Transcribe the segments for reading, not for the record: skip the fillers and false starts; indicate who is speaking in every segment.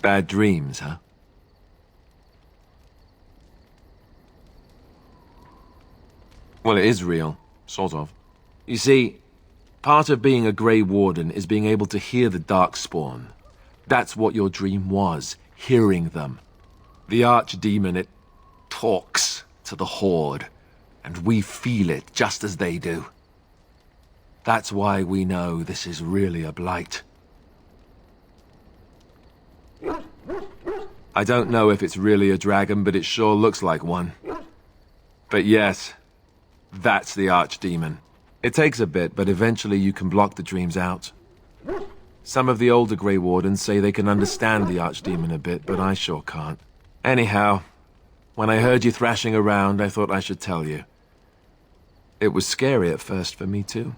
Speaker 1: Bad dreams, huh? Well, it is real. Sort of. You see, part of being a Grey Warden is being able to hear the Darkspawn. That's what your dream was, hearing them. The Archdemon, it talks to the Horde, and we feel it just as they do. That's why we know this is really a blight. I don't know if it's really a dragon, but it sure looks like one. But yes, that's the Archdemon. It takes a bit, but eventually you can block the dreams out. Some of the older Grey Wardens say they can understand the Archdemon a bit, but I sure can't. Anyhow, when I heard you thrashing around, I thought I should tell you. It was scary at first for me, too.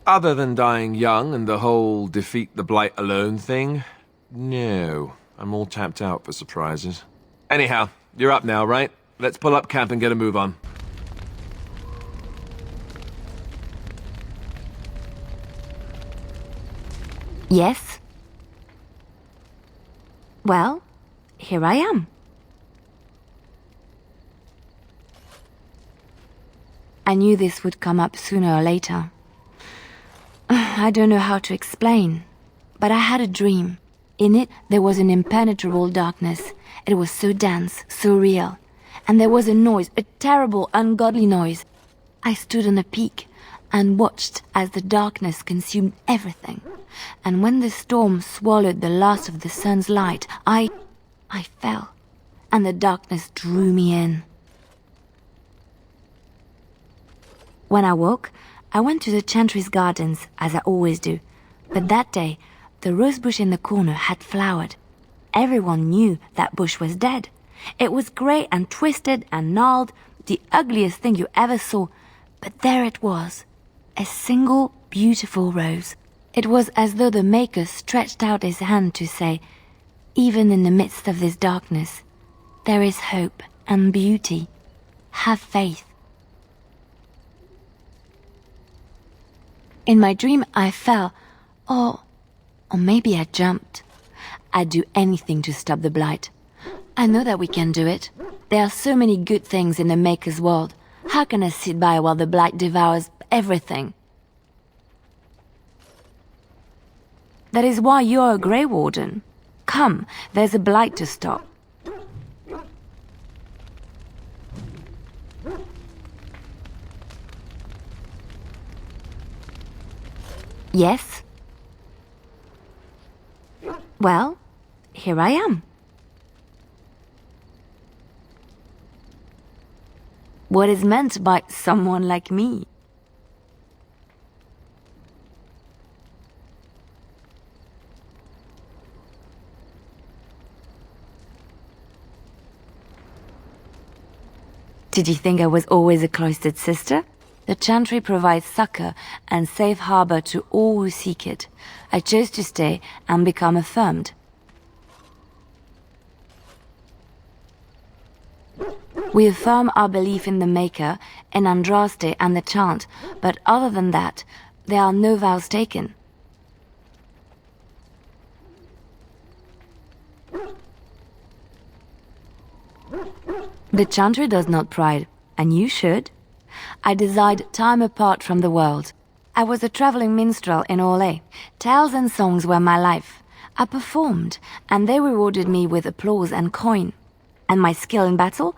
Speaker 1: Other than dying young and the whole defeat the Blight alone thing, no. I'm all tapped out for surprises. Anyhow, you're up now, right? Let's pull up camp and get a move on.
Speaker 2: Yes? Well, here I am. I knew this would come up sooner or later. I don't know how to explain, but I had a dream. In it, there was an impenetrable darkness. It was so dense, so real. And there was a noise, a terrible, ungodly noise. I stood on a peak and watched as the darkness consumed everything. And when the storm swallowed the last of the sun's light, I fell, and the darkness drew me in. When I woke, I went to the Chantry's gardens, as I always do. But that day, the rosebush in the corner had flowered. Everyone knew that bush was dead. It was grey and twisted and gnarled, the ugliest thing you ever saw. But there it was, a single beautiful rose. It was as though the Maker stretched out his hand to say, even in the midst of this darkness, there is hope and beauty. Have faith. In my dream, I fell, or maybe I jumped. I'd do anything to stop the Blight. I know that we can do it. There are so many good things in the Maker's world. How can I sit by while the Blight devours everything? That is why you're a Grey Warden. Come, there's a Blight to stop. Yes? Well, here I am. What is meant by someone like me? Did you think I was always a cloistered sister? The Chantry provides succor and safe harbor to all who seek it. I chose to stay and become affirmed. We affirm our belief in the Maker, in Andraste and the Chant, but other than that, there are no vows taken. The Chantry does not pride, and you should. I desired time apart from the world. I was a traveling minstrel in Orlais. Tales and songs were my life. I performed, and they rewarded me with applause and coin. And my skill in battle?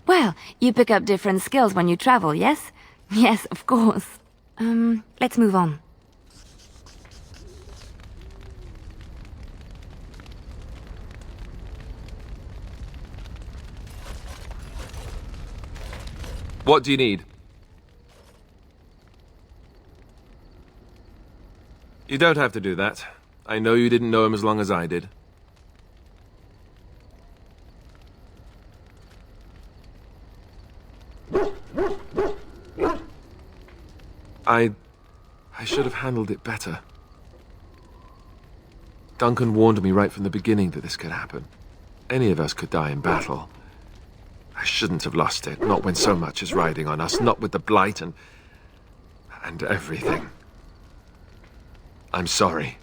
Speaker 2: Well, you pick up different skills when you travel, yes? Yes, of course. Let's move on.
Speaker 1: What do you need? You don't have to do that. I know you didn't know him as long as I did. I should have handled it better. Duncan warned me right from the beginning that this could happen. Any of us could die in battle. I shouldn't have lost it, not when so much is riding on us, not with the blight and everything. I'm sorry.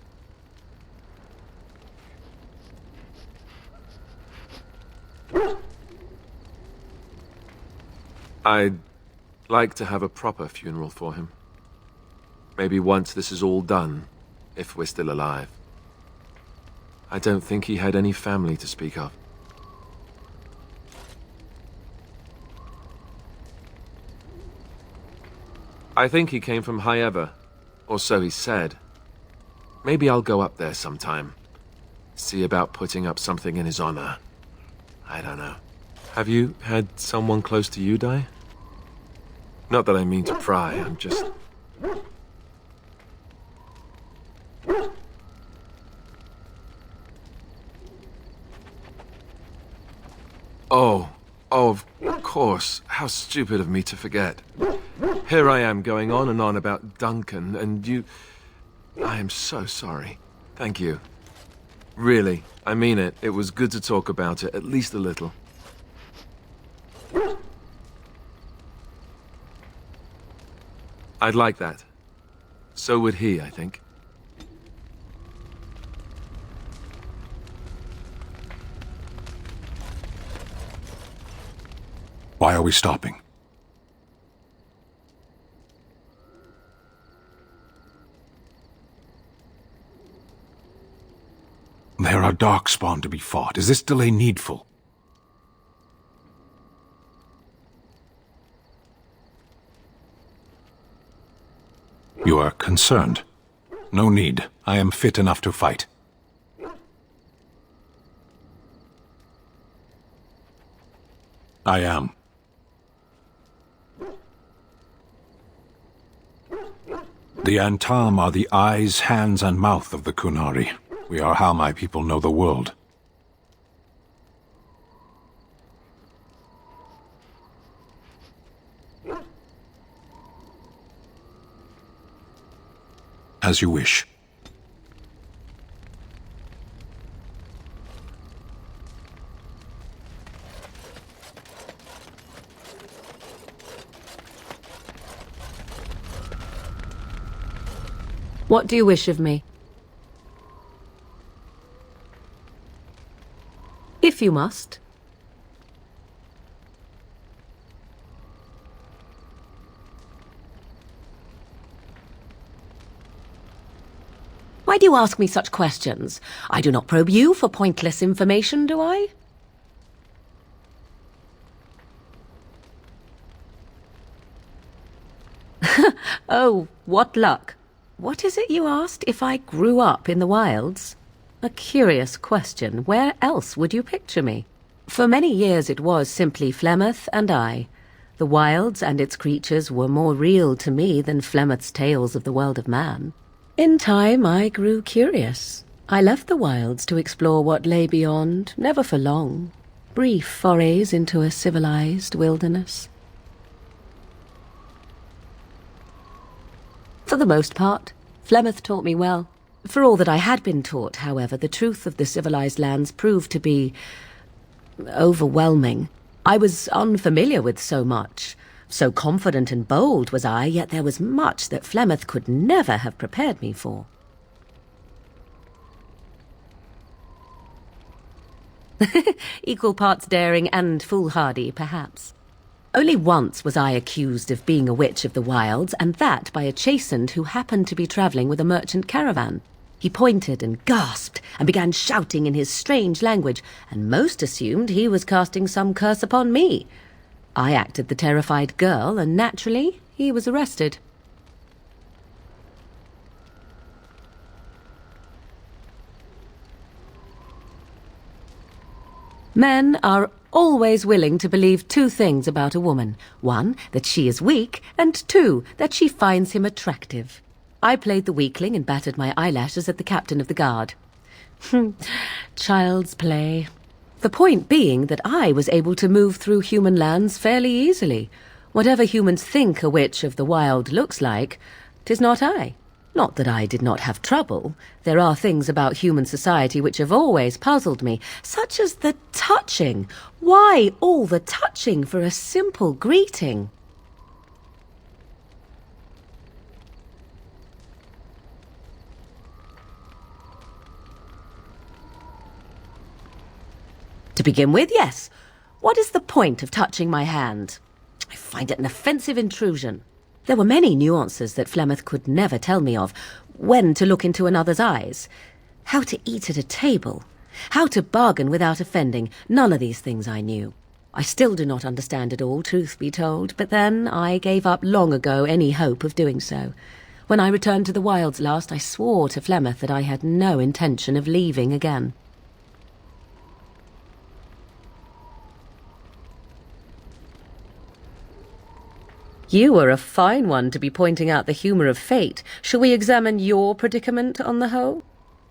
Speaker 1: I'd like to have a proper funeral for him. Maybe once this is all done, if we're still alive. I don't think he had any family to speak of. I think he came from Hyeva, or so he said. Maybe I'll go up there sometime. See about putting up something in his honor. I don't know. Have you had someone close to you die? Not that I mean to pry, I'm just... Oh, of course. How stupid of me to forget. Here I am going on and on about Duncan, and you... I am so sorry. Thank you. Really, I mean it. It was good to talk about it, at least a little. I'd like that. So would he, I think.
Speaker 3: Why are we stopping? There are Darkspawn to be fought. Is this delay needful? You are concerned. No need. I am fit enough to fight. I am. The Antam are the eyes, hands, and mouth of the Qunari. We are how my people know the world. As you wish.
Speaker 4: What do you wish of me? If you must. Why do you ask me such questions? I do not probe you for pointless information, do I? Oh, what luck. What is it you asked? If I grew up in the wilds? A curious question. Where else would you picture me? For many years it was simply Flemeth and I. The wilds and its creatures were more real to me than Flemeth's tales of the world of man. In time I grew curious. I left the wilds to explore what lay beyond, never for long. Brief forays into a civilized wilderness. For the most part, Flemeth taught me well. For all that I had been taught, however, the truth of the civilized lands proved to be overwhelming. I was unfamiliar with so much. So confident and bold was I, yet there was much that Flemeth could never have prepared me for. Equal parts daring and foolhardy, perhaps. Only once was I accused of being a witch of the wilds, and that by a chastened who happened to be travelling with a merchant caravan. He pointed and gasped, and began shouting in his strange language, and most assumed he was casting some curse upon me. I acted the terrified girl, and naturally, he was arrested. Men are always willing to believe two things about a woman. One, that she is weak, and two, that she finds him attractive. I played the weakling and battered my eyelashes at the captain of the guard. Child's play. The point being that I was able to move through human lands fairly easily. Whatever humans think a witch of the wild looks like, 'tis not I. Not that I did not have trouble. There are things about human society which have always puzzled me, such as the touching. Why all the touching for a simple greeting? To begin with, yes. What is the point of touching my hand? I find it an offensive intrusion. There were many nuances that Flemeth could never tell me of. When to look into another's eyes. How to eat at a table. How to bargain without offending. None of these things I knew. I still do not understand it all, truth be told, but then I gave up long ago any hope of doing so. When I returned to the wilds last, I swore to Flemeth that I had no intention of leaving again. You were a fine one to be pointing out the humour of fate. Shall we examine your predicament on the whole?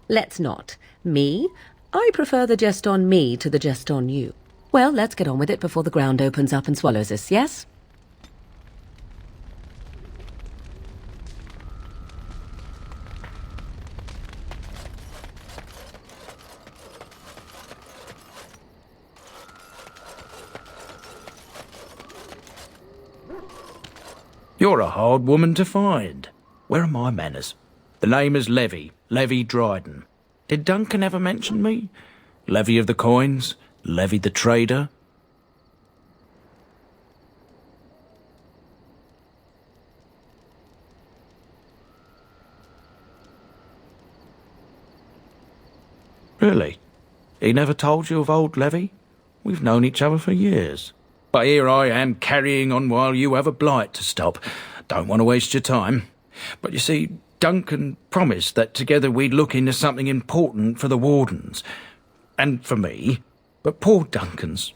Speaker 4: Let's not. Me? I prefer the jest on me to the jest on you. Well, let's get on with it before the ground opens up and swallows us, yes?
Speaker 5: You're a hard woman to find. Where are my manners? The name is Levy, Levy Dryden. Did Duncan ever mention me? Levy of the coins, Levy the trader. Really? He never told you of old Levy? We've known each other for years. But here I am carrying on while you have a blight to stop. Don't want to waste your time. But you see, Duncan promised that together we'd look into something important for the Wardens. And for me. But poor Duncan's...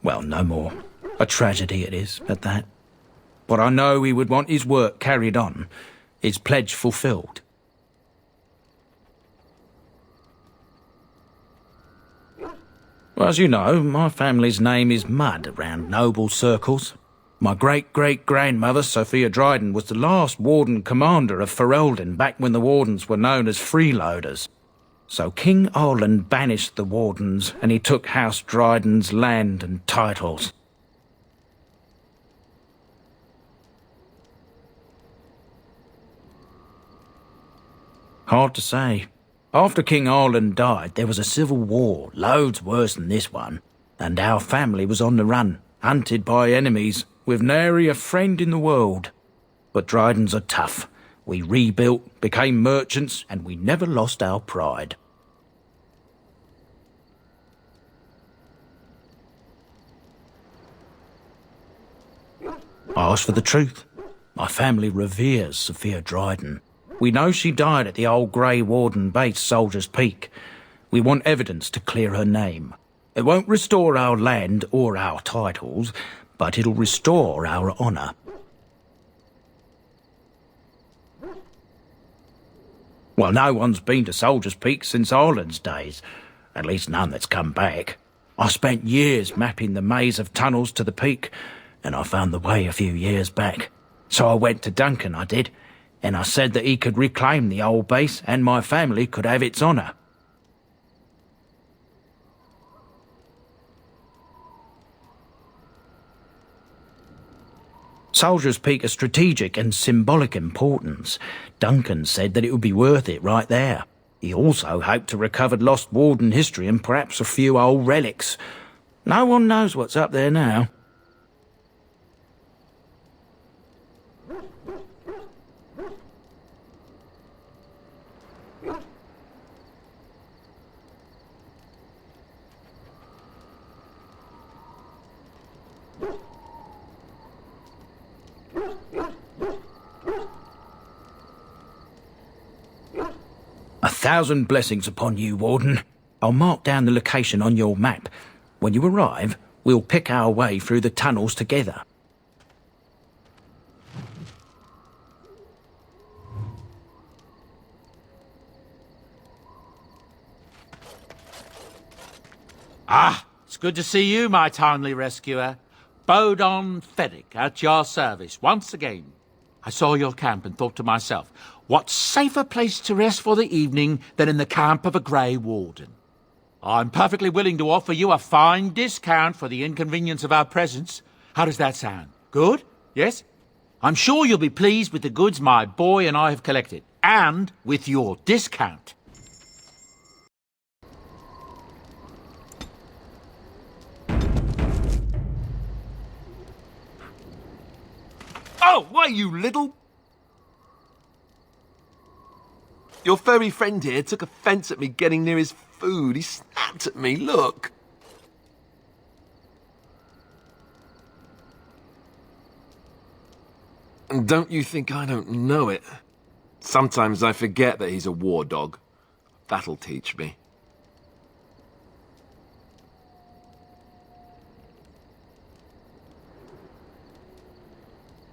Speaker 5: well, no more. A tragedy it is, at that. But I know he would want his work carried on. His pledge fulfilled. Well, as you know, my family's name is mud around noble circles. My great-great-grandmother, Sophia Dryden, was the last Warden commander of Ferelden back when the Wardens were known as freeloaders. So King Arland banished the Wardens and he took House Dryden's land and titles. Hard to say. After King Arland died, there was a civil war, loads worse than this one, and our family was on the run, hunted by enemies, with nary a friend in the world. But Drydens are tough. We rebuilt, became merchants, and we never lost our pride. I asked for the truth. My family reveres Sophia Dryden. We know she died at the old Grey Warden base, Soldier's Peak. We want evidence to clear her name. It won't restore our land or our titles, but it'll restore our honour. Well, no one's been to Soldier's Peak since Arland's days. At least none that's come back. I spent years mapping the maze of tunnels to the peak, and I found the way a few years back. So I went to Duncan, I did, and I said that he could reclaim the old base and my family could have its honour. Soldier's Peak is strategic and symbolic importance. Duncan said that it would be worth it right there. He also hoped to recover lost Warden history and perhaps a few old relics. No one knows what's up there now. A thousand blessings upon you, Warden. I'll mark down the location on your map. When you arrive, we'll pick our way through the tunnels together.
Speaker 6: Ah, it's good to see you, my timely rescuer. Bodon Feddick, at your service once again. I saw your camp and thought to myself, What safer place to rest for the evening than in the camp of a Grey Warden? I'm perfectly willing to offer you a fine discount for the inconvenience of our presence. How does that sound? Good? Yes? I'm sure you'll be pleased with the goods my boy and I have collected, and with your discount.
Speaker 1: Oh, why, you little... Your furry friend here took offence at me getting near his food. He snapped at me, look. And don't you think I don't know it? Sometimes I forget that he's a war dog. That'll teach me.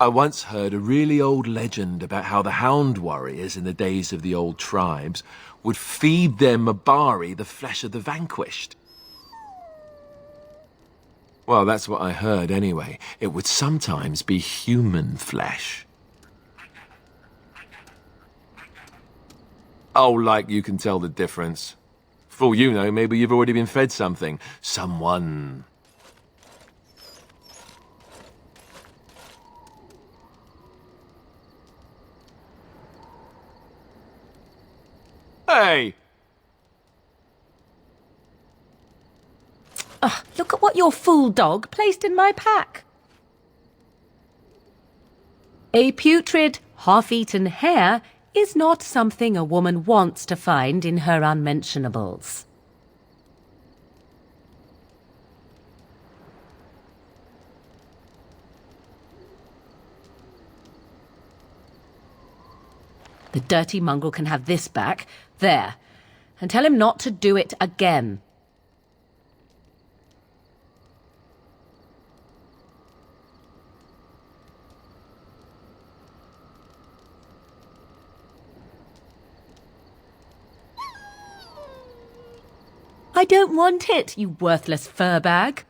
Speaker 1: I once heard a really old legend about how the Hound warriors in the days of the old tribes would feed their Mabari the flesh of the vanquished. Well, that's what I heard anyway. It would sometimes be human flesh. Oh, like you can tell the difference. For all you know, maybe you've already been fed something. Someone. Hey!
Speaker 4: Look at what your fool dog placed in my pack. A putrid, half-eaten hare is not something a woman wants to find in her unmentionables. The dirty mongrel can have this back. There. And tell him not to do it again. I don't want it, you worthless fur bag.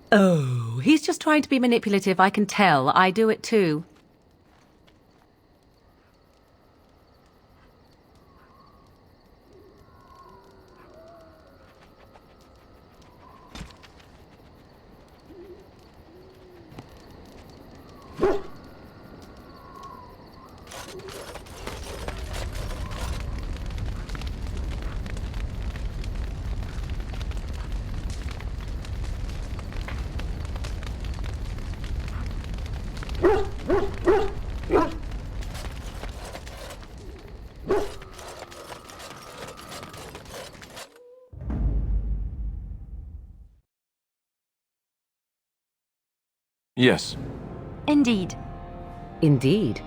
Speaker 4: Oh, he's just trying to be manipulative, I can tell. I do it too.
Speaker 1: Yes.
Speaker 2: Indeed.
Speaker 4: Indeed.